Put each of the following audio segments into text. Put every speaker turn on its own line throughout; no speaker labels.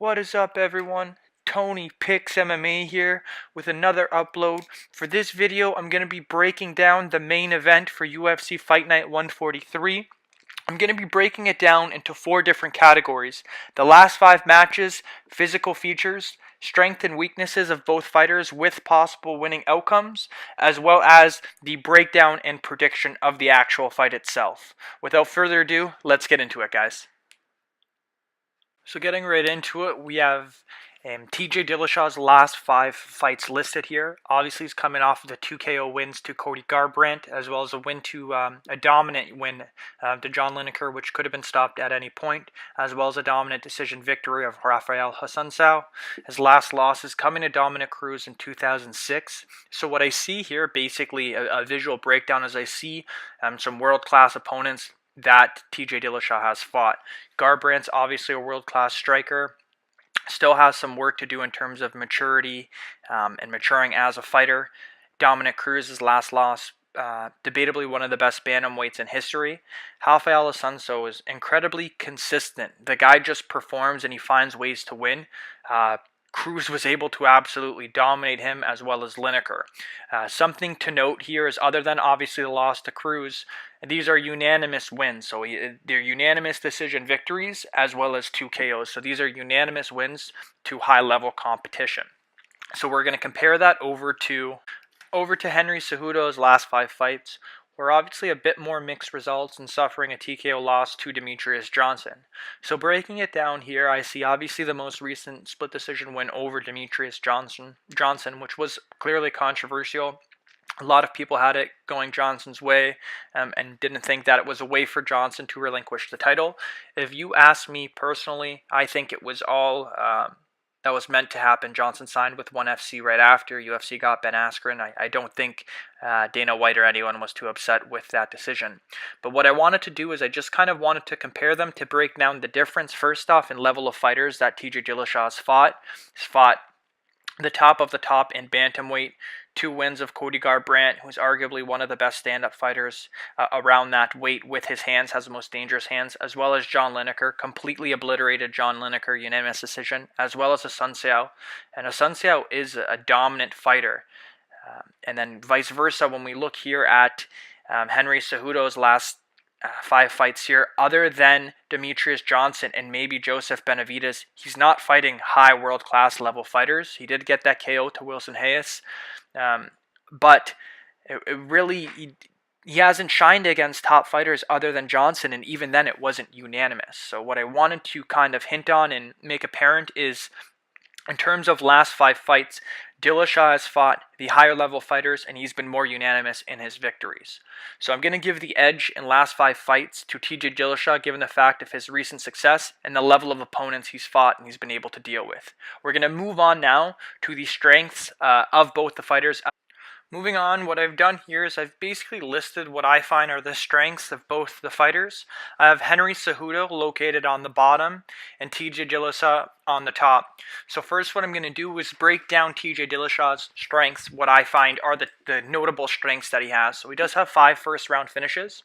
What is up, everyone? Tony Picks MMA here with another upload. For this video, I'm going to be breaking down the main event for UFC Fight Night 143. I'm going to be breaking it down into 4 different categories. The last 5 matches, physical features, strength and weaknesses of both fighters with possible winning outcomes, as well as the breakdown and prediction of the actual fight itself. Without further ado, let's get into it, guys. So getting right into it, we have TJ Dillashaw's last 5 fights listed here. Obviously, he's coming off of the 2 KO wins to Cody Garbrandt, as well as a win to a dominant win to John Lineker, which could have been stopped at any point, as well as a dominant decision victory of Rafael Hassansau. His last loss is coming to Dominic Cruz in 2006. So what I see here, basically a visual breakdown, as I see some world-class opponents that TJ Dillashaw has fought. Garbrandt's obviously a world-class striker, still has some work to do in terms of maturity and maturing as a fighter. Dominic Cruz's last loss, debatably one of the best bantamweights in history. Rafael Hassansau is incredibly consistent. The guy just performs and he finds ways to win. Cruz was able to absolutely dominate him, as well as Lineker. Something to note here is, other than obviously the loss to Cruz, these are unanimous wins. So they're unanimous decision victories, as well as 2 KOs. So these are unanimous wins to high-level competition. So we're going to compare that over to Henry Cejudo's last 5 fights, where obviously a bit more mixed results and suffering a TKO loss to Demetrious Johnson. So breaking it down here, I see obviously the most recent split decision win over Demetrious Johnson, which was clearly controversial. A lot of people had it going Johnson's way and didn't think that it was a way for Johnson to relinquish the title. If you ask me personally, I think it was all that was meant to happen. Johnson signed with ONE FC right after. UFC got Ben Askren. I don't think Dana White or anyone was too upset with that decision. But what I wanted to do is I just kind of wanted to compare them to break down the difference, first off, in level of fighters that TJ Dillashaw has fought. He's fought the top of the top in bantamweight, 2 wins of Cody Garbrandt, who's arguably one of the best stand-up fighters around that weight with his hands, has the most dangerous hands, as well as John Lineker, completely obliterated John Lineker, unanimous decision, as well as Hassansau. And Hassansau is a dominant fighter. And then vice versa, when we look here at Henry Cejudo's last 5 fights here, other than Demetrious Johnson and maybe Joseph Benavidez, he's not fighting high world-class level fighters. He did get that KO to Wilson Hayes, but he hasn't shined against top fighters other than Johnson, and even then it wasn't unanimous. So what I wanted to kind of hint on and make apparent is, in terms of last 5 fights, Dillashaw has fought the higher level fighters, and he's been more unanimous in his victories. So I'm going to give the edge in last 5 fights to TJ Dillashaw, given the fact of his recent success and the level of opponents he's fought and he's been able to deal with. We're going to move on now to the strengths of both the fighters. Moving on, what I've done here is I've basically listed what I find are the strengths of both the fighters. I have Henry Cejudo located on the bottom and TJ Dillashaw on the top. So first what I'm going to do is break down TJ Dillashaw's strengths, what I find are the notable strengths that he has. So he does have 5 first-round finishes.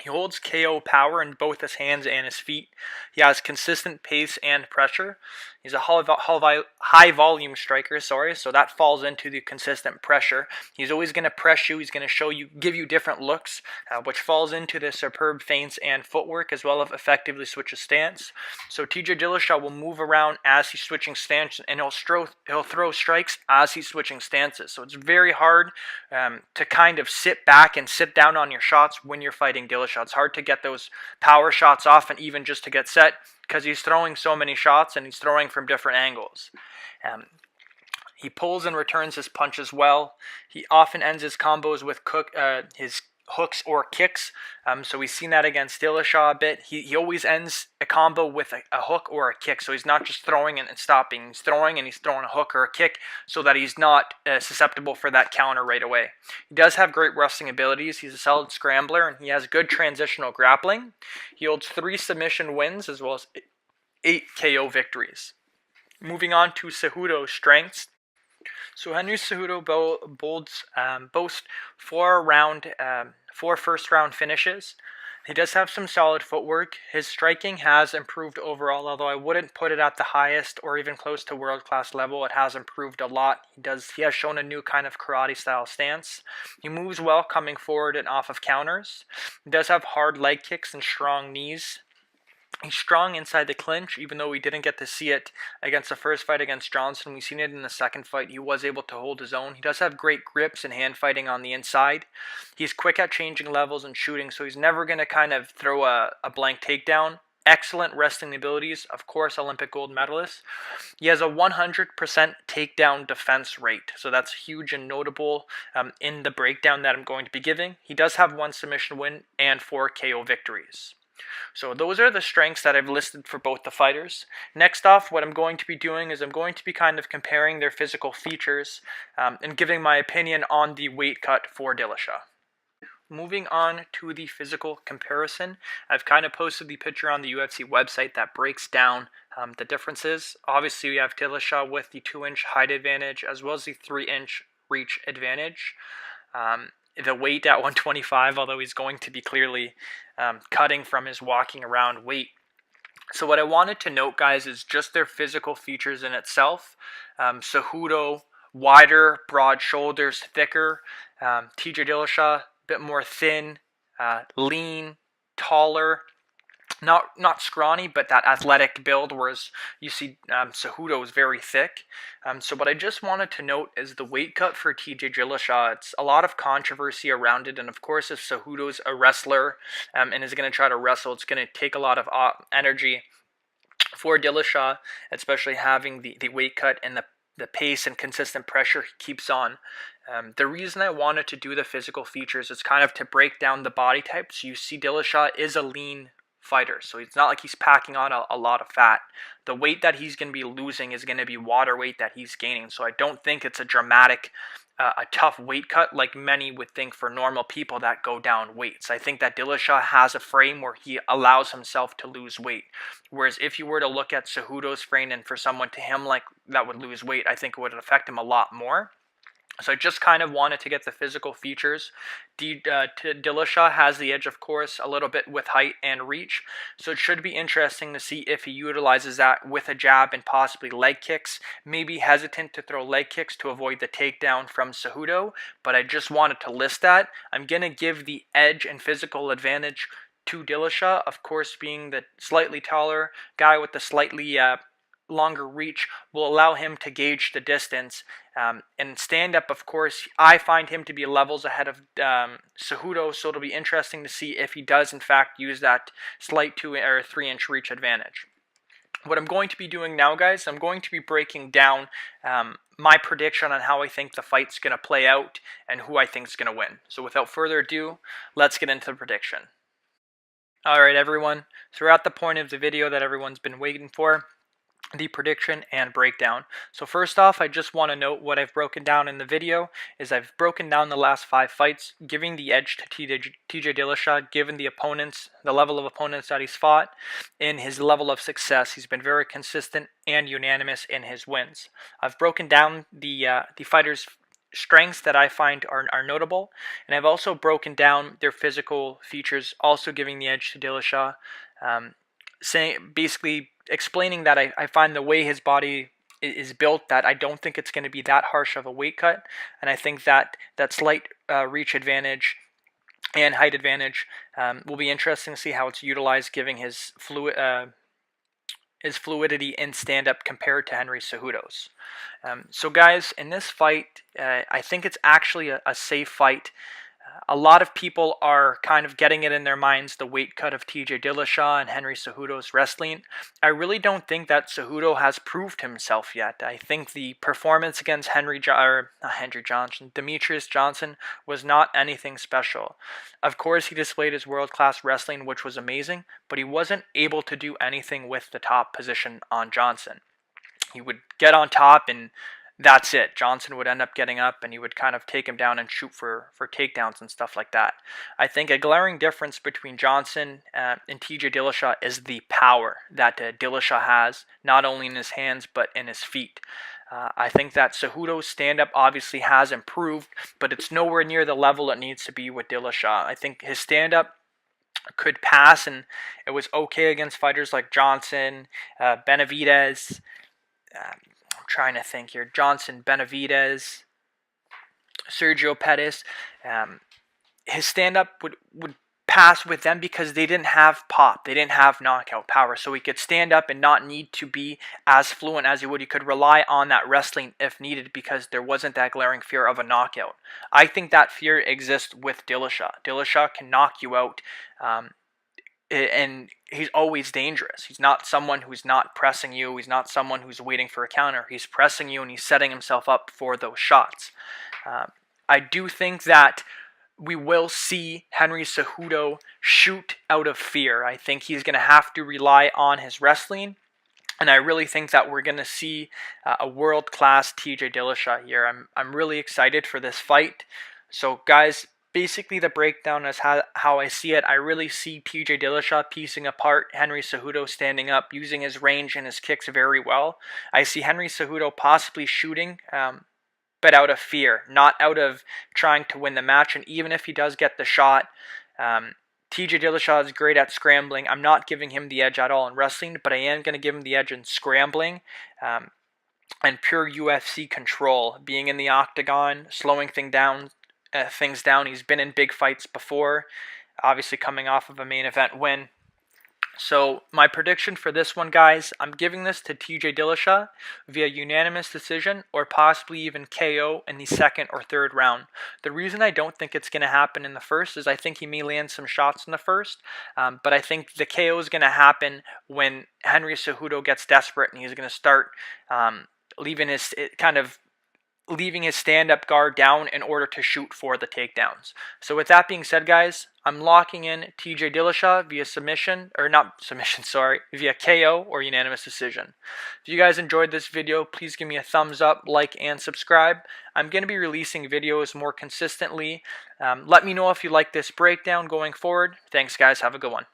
He holds KO power in both his hands and his feet. He has consistent pace and pressure. He's a high volume striker, so that falls into the consistent pressure. He's always going to press you. He's going to give you different looks, which falls into the superb feints and footwork, as well as effectively switches stance. So TJ Dillashaw will move around as he's switching stance, and he'll throw strikes as he's switching stances. So it's very hard to kind of sit back and sit down on your shots when you're fighting Dillashaw. It's hard to get those power shots off, and even just to get set, because he's throwing so many shots and he's throwing from different angles. He pulls and returns his punches well. He often ends his combos with his hooks or kicks. So we've seen that against Dillashaw a bit. He always ends a combo with a hook or a kick. So he's not just throwing and stopping. He's throwing and he's throwing a hook or a kick so that he's not susceptible for that counter right away. He does have great wrestling abilities. He's a solid scrambler, and he has good transitional grappling. He holds 3 submission wins as well as 8 KO victories. Moving on to Cejudo's strengths. So Henry Cejudo boasts 4 first-round finishes. He does have some solid footwork. His striking has improved overall, although I wouldn't put it at the highest or even close to world-class level. It has improved a lot. He has shown a new kind of karate-style stance. He moves well coming forward and off of counters. He does have hard leg kicks and strong knees. He's strong inside the clinch, even though we didn't get to see it against the first fight against Johnson. We've seen it in the second fight. He was able to hold his own. He does have great grips and hand fighting on the inside. He's quick at changing levels and shooting, so he's never going to kind of throw a blank takedown. Excellent wrestling abilities, of course, Olympic gold medalist. He has a 100% takedown defense rate, so that's huge and notable in the breakdown that I'm going to be giving. He does have 1 submission win and 4 KO victories. So those are the strengths that I've listed for both the fighters. Next off, what I'm going to be doing is I'm going to be kind of comparing their physical features and giving my opinion on the weight cut for Dillashaw. Moving on to the physical comparison, I've kind of posted the picture on the UFC website that breaks down the differences. Obviously, we have Dillashaw with the 2-inch height advantage as well as the 3-inch reach advantage. The weight at 125, although he's going to be clearly cutting from his walking around weight. So what I wanted to note, guys, is just their physical features in itself. Cejudo, wider, broad shoulders, thicker. TJ Dillashaw, a bit more thin, lean, taller. Not scrawny, but that athletic build, whereas you see Cejudo is very thick. So what I just wanted to note is the weight cut for TJ Dillashaw. It's a lot of controversy around it, and of course if Cejudo's a wrestler and is going to try to wrestle, it's going to take a lot of energy for Dillashaw, especially having the weight cut and the pace and consistent pressure he keeps on. The reason I wanted to do the physical features is kind of to break down the body types. You see Dillashaw is a lean fighter, so it's not like he's packing on a lot of fat. The weight that he's going to be losing is going to be water weight that he's gaining, so I don't think it's a dramatic, a tough weight cut like many would think for normal people that go down weights. I think that Dillashaw has a frame where he allows himself to lose weight, whereas if you were to look at Cejudo's frame and for someone to him like that would lose weight, I think it would affect him a lot more. So I just kind of wanted to get the physical features. Dillashaw has the edge, of course, a little bit with height and reach. So it should be interesting to see if he utilizes that with a jab and possibly leg kicks. Maybe hesitant to throw leg kicks to avoid the takedown from Cejudo. But I just wanted to list that. I'm going to give the edge and physical advantage to Dillashaw. Of course, being the slightly taller guy with the slightly longer reach will allow him to gauge the distance. And stand-up, of course, I find him to be levels ahead of Cejudo, so it'll be interesting to see if he does, in fact, use that slight 2 or 3-inch reach advantage. What I'm going to be doing now, guys, I'm going to be breaking down my prediction on how I think the fight's going to play out and who I think is going to win. So without further ado, let's get into the prediction. Alright, everyone, so we're at the point of the video that everyone's been waiting for. The prediction and breakdown. So first off, I just want to note what I've broken down in the video is I've broken down the last 5 fights, giving the edge to TJ Dillashaw, given the opponents, the level of opponents that he's fought, and his level of success. He's been very consistent and unanimous in his wins. I've broken down the fighters' strengths that I find are notable, and I've also broken down their physical features, also giving the edge to Dillashaw, basically explaining that I find the way his body is built that I don't think it's going to be that harsh of a weight cut, and I think that slight reach advantage and height advantage will be interesting to see how it's utilized, giving his fluidity in stand-up compared to Henry Cejudo's. So guys, in this fight, I think it's actually a safe fight. A lot of people are kind of getting it in their minds, the weight cut of TJ Dillashaw and Henry Cejudo's wrestling. I really don't think that Cejudo has proved himself yet. I think the performance against Demetrius Johnson was not anything special. Of course, he displayed his world-class wrestling, which was amazing, but he wasn't able to do anything with the top position on Johnson. He would get on top and that's it. Johnson would end up getting up and he would kind of take him down and shoot for takedowns and stuff like that. I think a glaring difference between Johnson and TJ Dillashaw is the power that Dillashaw has, not only in his hands but in his feet. I think that Cejudo's stand-up obviously has improved, but it's nowhere near the level it needs to be with Dillashaw. I think his stand-up could pass, and it was okay against fighters like Johnson, Benavidez. I'm trying to think here. Johnson, Benavidez, Sergio Pettis. His stand-up would pass with them because they didn't have pop. They didn't have knockout power. So he could stand up and not need to be as fluent as he would. He could rely on that wrestling if needed because there wasn't that glaring fear of a knockout. I think that fear exists with Dillashaw. Dillashaw can knock you out, and he's always dangerous. He's not someone who's not pressing you. He's not someone who's waiting for a counter. He's pressing you and he's setting himself up for those shots. I do think that we will see Henry Cejudo shoot out of fear. I think he's going to have to rely on his wrestling, and I really think that we're going to see a world-class TJ Dillashaw here. I'm really excited for this fight. So, guys, basically the breakdown is how I see it. I really see TJ Dillashaw piecing apart Henry Cejudo, standing up, using his range and his kicks very well. I see Henry Cejudo possibly shooting, but out of fear, not out of trying to win the match. And even if he does get the shot, TJ Dillashaw is great at scrambling. I'm not giving him the edge at all in wrestling, but I am going to give him the edge in scrambling and pure UFC control, being in the octagon, slowing things down. He's been in big fights before, obviously coming off of a main event win. So my prediction for this one, guys, I'm giving this to TJ Dillashaw via unanimous decision or possibly even KO in the second or third round. The reason I don't think it's going to happen in the first is I think he may land some shots in the first, but I think the KO is going to happen when Henry Cejudo gets desperate and he's going to start leaving his stand-up guard down in order to shoot for the takedowns. So with that being said, guys, I'm locking in TJ Dillashaw via KO or unanimous decision. If you guys enjoyed this video, please give me a thumbs up, like, and subscribe. I'm going to be releasing videos more consistently. Let me know if you like this breakdown going forward. Thanks, guys. Have a good one.